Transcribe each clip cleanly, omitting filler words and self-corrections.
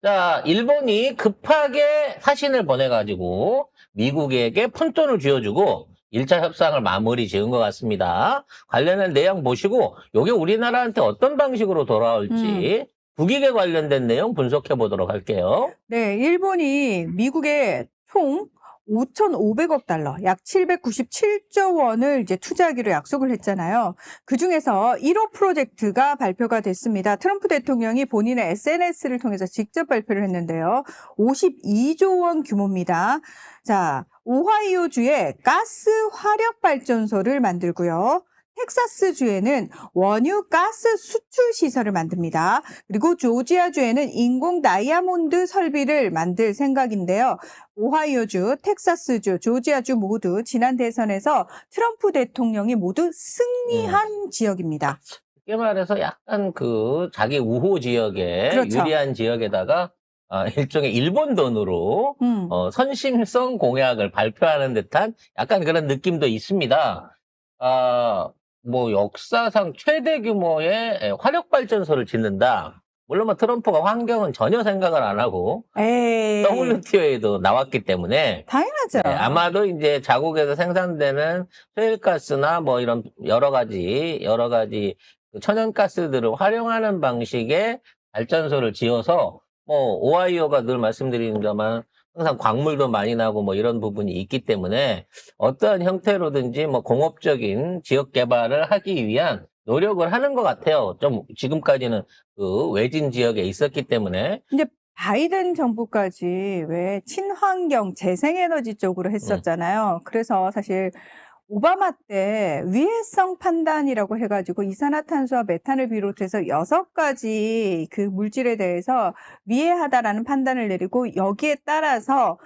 자, 일본이 급하게 사신을 보내가지고 미국에게 푼돈을 쥐어주고 1차 협상을 마무리 지은 것 같습니다. 관련한 내용 보시고 이게 우리나라한테 어떤 방식으로 돌아올지 국익에 관련된 내용 분석해 보도록 할게요. 네, 일본이 미국에 총 5,500억 달러, 약 797조 원을 이제 투자하기로 약속을 했잖아요. 그 중에서 1호 프로젝트가 발표가 됐습니다. 트럼프 대통령이 본인의 SNS를 통해서 직접 발표를 했는데요. 52조 원 규모입니다. 자, 오하이오주에 가스 화력 발전소를 만들고요. 텍사스주에는 원유 가스 수출 시설을 만듭니다. 그리고 조지아주에는 인공 다이아몬드 설비를 만들 생각인데요. 오하이오주, 텍사스주, 조지아주 모두 지난 대선에서 트럼프 대통령이 모두 승리한 지역입니다. 쉽게 말해서 약간 그 자기 우호 지역에 그렇죠. 유리한 지역에다가 일종의 일본 돈으로 선심성 공약을 발표하는 듯한 약간 그런 느낌도 있습니다. 뭐 역사상 최대 규모의 화력 발전소를 짓는다. 물론 뭐 트럼프가 환경은 전혀 생각을 안 하고 WTO에도 나왔기 때문에 당연하죠. 네, 아마도 이제 자국에서 생산되는 셰일가스나 뭐 이런 여러 가지 그 천연가스들을 활용하는 방식의 발전소를 지어서 뭐 오하이오가 늘 말씀드립니다만 항상 광물도 많이 나고 뭐 이런 부분이 있기 때문에 어떠한 형태로든지 뭐 공업적인 지역 개발을 하기 위한 노력을 하는 것 같아요. 좀 지금까지는 그 외진 지역에 있었기 때문에. 근데 바이든 정부까지 왜 친환경 재생에너지 쪽으로 했었잖아요. 그래서 사실 오바마 때 위해성 판단이라고 해가지고 이산화탄소와 메탄을 비롯해서 6가지 그 물질에 대해서 위해하다라는 판단을 내리고 여기에 따라서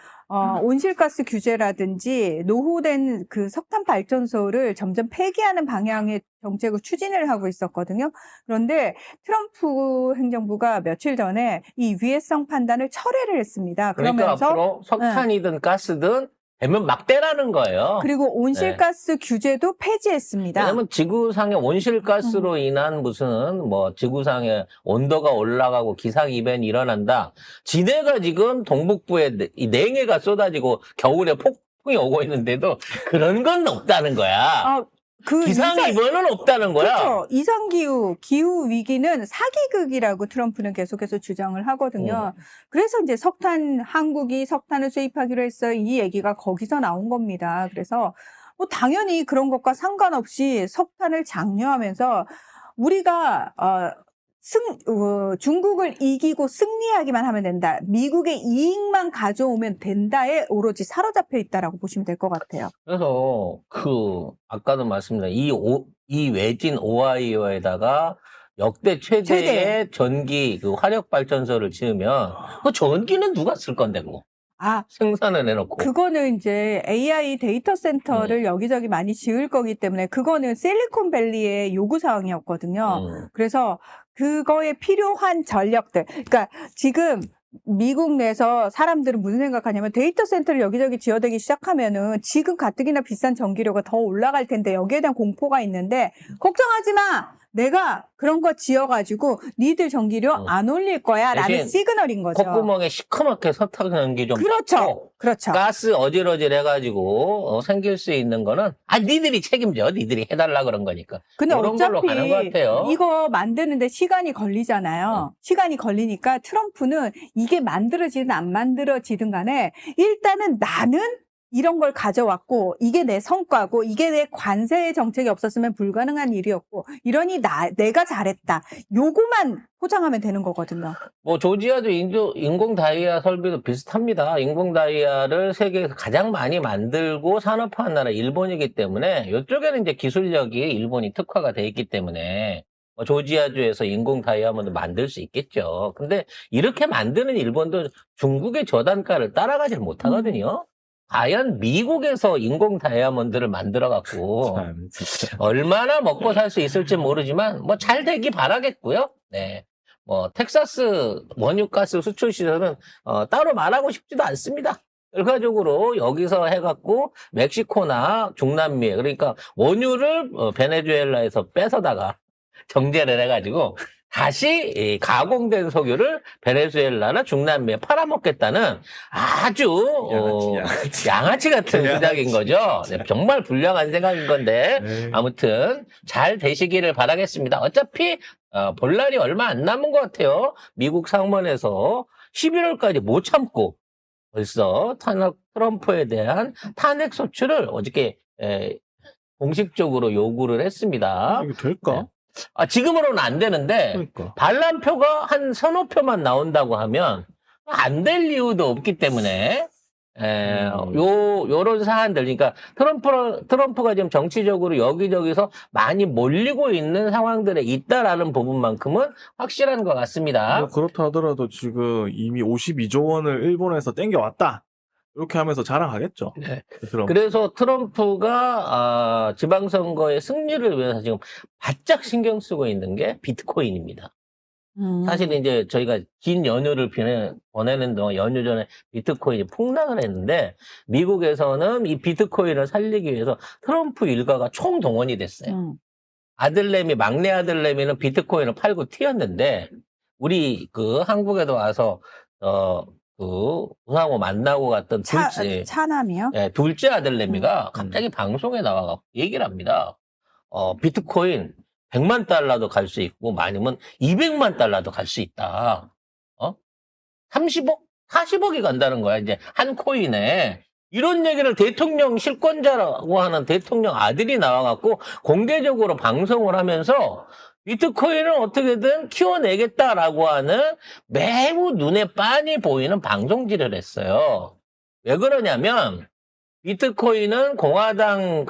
온실가스 규제라든지 노후된 그 석탄 발전소를 점점 폐기하는 방향의 정책을 추진을 하고 있었거든요. 그런데 트럼프 행정부가 며칠 전에 이 위해성 판단을 철회를 했습니다. 그러니까 그러면서 앞으로 석탄이든 가스든 되면 막대라는 거예요. 그리고 온실가스 규제도 폐지했습니다. 왜냐면 지구상의 온실가스로 인한 무슨 뭐 지구상의 온도가 올라가고 기상이변이 일어난다. 지네가 지금 동북부에 이 냉해가 쏟아지고 겨울에 폭풍이 오고 있는데도 그런 건 없다는 거야. 기상이변은 없다는 거야. 그렇죠. 이상기후, 기후위기는 사기극이라고 트럼프는 계속해서 주장을 하거든요. 그래서 이제 한국이 석탄을 수입하기로 했어요. 이 얘기가 거기서 나온 겁니다. 그래서 뭐 당연히 그런 것과 상관없이 석탄을 장려하면서 우리가 중국을 이기고 승리하기만 하면 된다. 미국의 이익만 가져오면 된다에 오로지 사로잡혀 있다라고 보시면 될 것 같아요. 그래서 아까도 말씀드린 이 외진 오하이오에다가 역대 최대의 전기 그 화력 발전소를 지으면 그 전기는 누가 쓸 건데 뭐. 생산을 해놓고. 그거는 이제 AI 데이터 센터를 여기저기 많이 지을 거기 때문에 그거는 실리콘밸리의 요구사항이었거든요. 그래서 그거에 필요한 전력들. 그러니까 지금 미국 내에서 사람들은 무슨 생각하냐면 데이터 센터를 여기저기 지어대기 시작하면은 지금 가뜩이나 비싼 전기료가 더 올라갈 텐데 여기에 대한 공포가 있는데 걱정하지 마! 내가 그런 거 지어가지고 니들 전기료 안 올릴 거야 라는 시그널인 거죠. 콧구멍에 시커멓게 석탄 연기 좀 그렇죠. 그렇죠. 가스 어질어질 해가지고 생길 수 있는 거는 니들이 책임져. 니들이 해달라 그런 거니까. 근데 그런 걸로 가는 것 같아요. 이거 만드는데 시간이 걸리잖아요. 시간이 걸리니까 트럼프는 이게 만들어지든 안 만들어지든 간에 일단은 나는 이런 걸 가져왔고 이게 내 성과고 이게 내 관세 정책이 없었으면 불가능한 일이었고 이러니 내가 잘했다. 요거만 포장하면 되는 거거든요. 뭐 조지아도 인공 다이아 설비도 비슷합니다. 인공 다이아를 세계에서 가장 많이 만들고 산업화한 나라 일본이기 때문에 이쪽에는 이제 기술력이 일본이 특화가 돼 있기 때문에 조지아주에서 인공 다이아몬드 만들 수 있겠죠. 근데 이렇게 만드는 일본도 중국의 저단가를 따라가질 못하거든요. 과연 미국에서 인공 다이아몬드를 만들어갖고 얼마나 먹고 살 수 있을지 모르지만 뭐 잘 되기 바라겠고요. 네, 뭐 텍사스 원유가스 수출 시설은 따로 말하고 싶지도 않습니다. 결과적으로 여기서 해갖고 멕시코나 중남미에 그러니까 원유를 베네수엘라에서 뺏어다가 정제를 해가지고 다시 이 가공된 석유를 베네수엘라나 중남미에 팔아먹겠다는 아주 양아치 같은 주장인 거죠. 네, 정말 불량한 생각인 건데 네. 아무튼 잘 되시기를 바라겠습니다. 어차피 볼 날이 얼마 안 남은 것 같아요. 미국 상원에서 11월까지 못 참고 벌써 트럼프에 대한 탄핵 소추를 어저께 공식적으로 요구를 했습니다. 이게 될까? 네. 지금으로는 안 되는데 그러니까. 반란표가 한 서너 표만 나온다고 하면 안 될 이유도 없기 때문에 요런 사안들, 그러니까 트럼프가 지금 정치적으로 여기저기서 많이 몰리고 있는 상황들에 있다라는 부분만큼은 확실한 것 같습니다. 뭐 그렇다 하더라도 지금 이미 52조 원을 일본에서 땡겨왔다. 이렇게 하면서 자랑하겠죠. 네. 그럼. 그래서 트럼프가 지방선거의 승리를 위해서 지금 바짝 신경 쓰고 있는 게 비트코인입니다. 사실 이제 저희가 긴 연휴를 보내는 동안 연휴 전에 비트코인이 폭락을 했는데 미국에서는 이 비트코인을 살리기 위해서 트럼프 일가가 총동원이 됐어요. 막내 아들내미는 비트코인을 팔고 튀었는데 우리 한국에도 와서 우상호 만나고 갔던 차남이요? 네, 둘째 아들내미가 갑자기 방송에 나와서 얘기를 합니다. 비트코인 100만 달러도 갈 수 있고 많으면 200만 달러도 갈 수 있다. 30억? 40억이 간다는 거야. 이제 한 코인에. 이런 얘기를 대통령 실권자라고 하는 대통령 아들이 나와갖고 공개적으로 방송을 하면서 비트코인을 어떻게든 키워내겠다라고 하는 매우 눈에 빤히 보이는 방송질을 했어요. 왜 그러냐면 비트코인은 공화당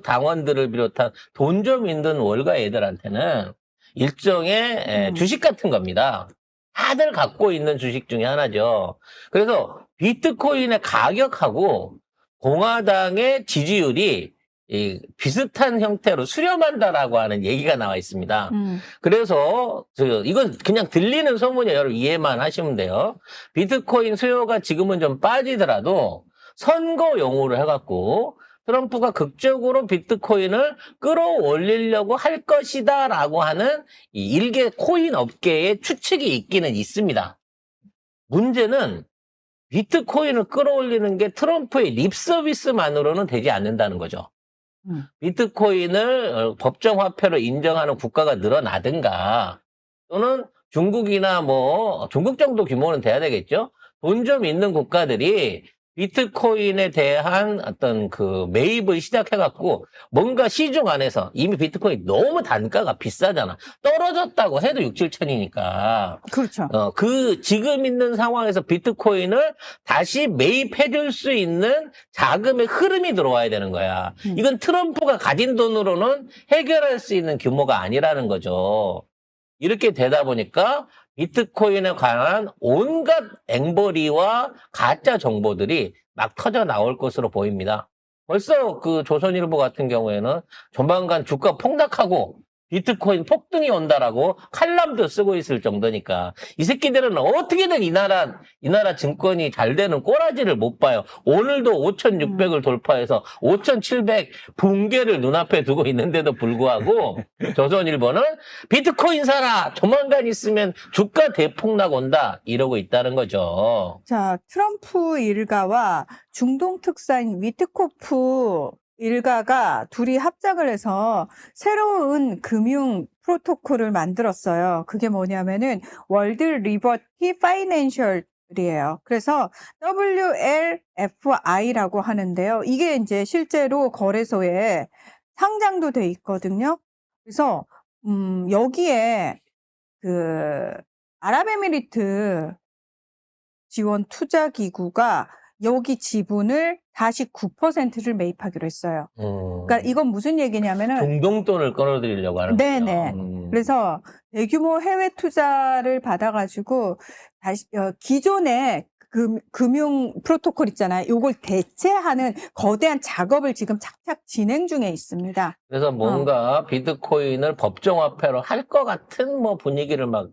당원들을 비롯한 돈 좀 있는 월가 애들한테는 일종의 주식 같은 겁니다. 다들 갖고 있는 주식 중에 하나죠. 그래서 비트코인의 가격하고 공화당의 지지율이 비슷한 형태로 수렴한다라고 하는 얘기가 나와 있습니다. 그래서 이건 그냥 들리는 소문이에요. 여러분 이해만 하시면 돼요. 비트코인 수요가 지금은 좀 빠지더라도 선거용으로 해갖고 트럼프가 극적으로 비트코인을 끌어올리려고 할 것이다라고 하는 이 일개 코인 업계의 추측이 있기는 있습니다. 문제는 비트코인을 끌어올리는 게 트럼프의 립 서비스만으로는 되지 않는다는 거죠. 비트코인을 법정화폐로 인정하는 국가가 늘어나든가 또는 중국이나 중국 정도 규모는 돼야 되겠죠. 돈 좀 있는 국가들이 비트코인에 대한 어떤 매입을 시작해갖고 뭔가 시중 안에서 이미 비트코인 너무 단가가 비싸잖아. 떨어졌다고 해도 6, 7천이니까. 그렇죠. 지금 있는 상황에서 비트코인을 다시 매입해줄 수 있는 자금의 흐름이 들어와야 되는 거야. 이건 트럼프가 가진 돈으로는 해결할 수 있는 규모가 아니라는 거죠. 이렇게 되다 보니까 비트코인에 관한 온갖 앵벌이와 가짜 정보들이 막 터져 나올 것으로 보입니다. 벌써 조선일보 같은 경우에는 조만간 주가 폭락하고 비트코인 폭등이 온다라고 칼럼도 쓰고 있을 정도니까 이 새끼들은 어떻게든 이 나라 증권이 잘 되는 꼬라지를 못 봐요. 오늘도 5,600을 돌파해서 5,700 붕괴를 눈앞에 두고 있는데도 불구하고 조선일보는 비트코인 사라! 조만간 있으면 주가 대폭락 온다! 이러고 있다는 거죠. 자, 트럼프 일가와 중동 특사인 위트코프 일가가 둘이 합작을 해서 새로운 금융 프로토콜을 만들었어요. 그게 뭐냐면은 월드 리버티 파이낸셜이에요. 그래서 WLFI라고 하는데요. 이게 이제 실제로 거래소에 상장도 돼 있거든요. 그래서 여기에 아랍에미리트 지원 투자 기구가 여기 지분을 다시 9%를 매입하기로 했어요. 그러니까 이건 무슨 얘기냐면은 중동 돈을 끌어들이려고 하는 거죠. 네네. 그래서 대규모 해외 투자를 받아가지고 다시 기존의 금융 프로토콜 있잖아요. 이걸 대체하는 거대한 작업을 지금 착착 진행 중에 있습니다. 그래서 뭔가 비트코인을 법정화폐로 할 것 같은 분위기를 막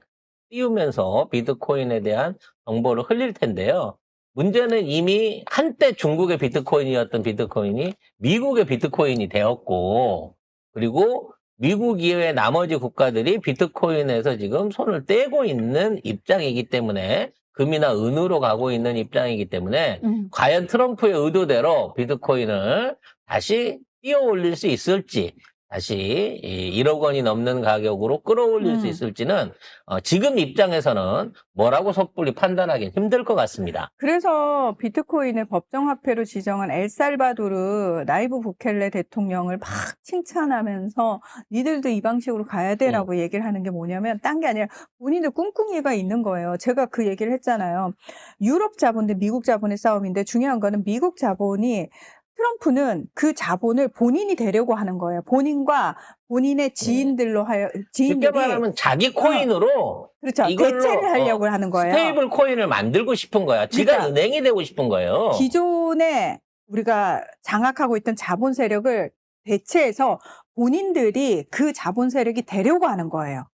띄우면서 비트코인에 대한 정보를 흘릴 텐데요. 문제는 이미 한때 중국의 비트코인이었던 비트코인이 미국의 비트코인이 되었고, 그리고 미국 이외의 나머지 국가들이 비트코인에서 지금 손을 떼고 있는 입장이기 때문에 금이나 은으로 가고 있는 입장이기 때문에 과연 트럼프의 의도대로 비트코인을 다시 띄어 올릴 수 있을지 다시 1억 원이 넘는 가격으로 끌어올릴 수 있을지는 지금 입장에서는 뭐라고 섣불리 판단하기는 힘들 것 같습니다. 그래서 비트코인을 법정화폐로 지정한 엘살바도르 나이브 부켈레 대통령을 막 칭찬하면서 니들도 이 방식으로 가야 돼라고 얘기를 하는 게 뭐냐면 딴 게 아니라 본인들 꿍꿍이가 있는 거예요. 제가 그 얘기를 했잖아요. 유럽 자본대 미국 자본의 싸움인데 중요한 거는 미국 자본이 트럼프는 그 자본을 본인이 되려고 하는 거예요. 본인과 본인의 지인들로 쉽게 지인들이 말하면 자기 코인으로 그렇죠. 이걸로, 대체를 하려고 하는 거예요. 스테이블 코인을 만들고 싶은 거야. 지가 그러니까 은행이 되고 싶은 거예요. 기존에 우리가 장악하고 있던 자본 세력을 대체해서 본인들이 그 자본 세력이 되려고 하는 거예요.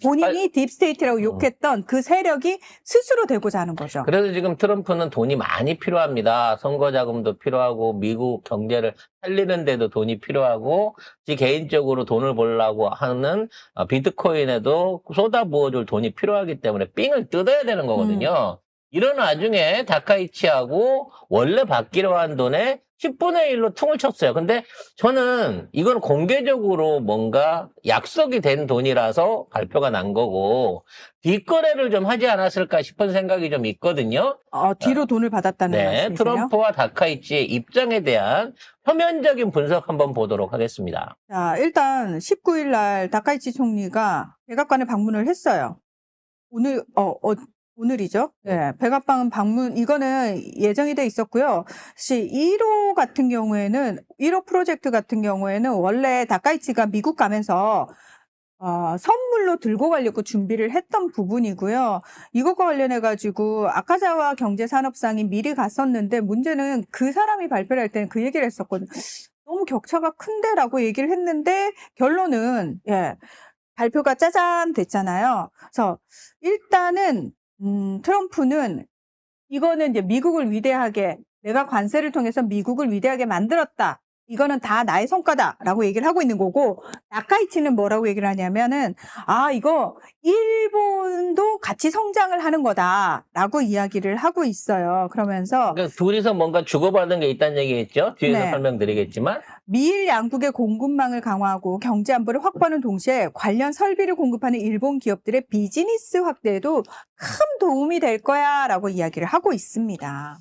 본인이 딥스테이트라고 욕했던 그 세력이 스스로 되고자 하는 거죠. 그래서 지금 트럼프는 돈이 많이 필요합니다. 선거 자금도 필요하고 미국 경제를 살리는 데도 돈이 필요하고 지 개인적으로 돈을 벌려고 하는 비트코인에도 쏟아부어줄 돈이 필요하기 때문에 삥을 뜯어야 되는 거거든요. 이런 와중에 다카이치하고 원래 받기로 한 돈의 10분의 1로 퉁을 쳤어요. 근데 저는 이건 공개적으로 뭔가 약속이 된 돈이라서 발표가 난 거고 뒷거래를 좀 하지 않았을까 싶은 생각이 좀 있거든요. 뒤로 돈을 받았다는 네, 말씀이세요? 트럼프와 다카이치의 입장에 대한 표면적인 분석 한번 보도록 하겠습니다. 자, 일단 19일 날 다카이치 총리가 백악관에 방문을 했어요. 오늘이죠? 네, 백악관 방문, 이거는 예정이 돼 있었고요. 1호 같은 경우에는, 1호 프로젝트 같은 경우에는 원래 다카이치가 미국 가면서 선물로 들고 가려고 준비를 했던 부분이고요. 이것과 관련해가지고 아카자와 경제산업상이 미리 갔었는데 문제는 그 사람이 발표를 할 때는 그 얘기를 했었거든요. 너무 격차가 큰데라고 얘기를 했는데 결론은, 발표가 짜잔 됐잖아요. 그래서 일단은 트럼프는 이거는 이제 미국을 위대하게 내가 관세를 통해서 미국을 위대하게 만들었다. 이거는 다 나의 성과다라고 얘기를 하고 있는 거고 다카이치는 뭐라고 얘기를 하냐면은 이거 일본도 같이 성장을 하는 거다라고 이야기를 하고 있어요. 그러면서 그러니까 둘이서 뭔가 주고받은 게 있다는 얘기겠죠? 뒤에서 네. 설명드리겠지만 미일 양국의 공급망을 강화하고 경제 안보를 확보하는 동시에 관련 설비를 공급하는 일본 기업들의 비즈니스 확대에도 큰 도움이 될 거야라고 이야기를 하고 있습니다.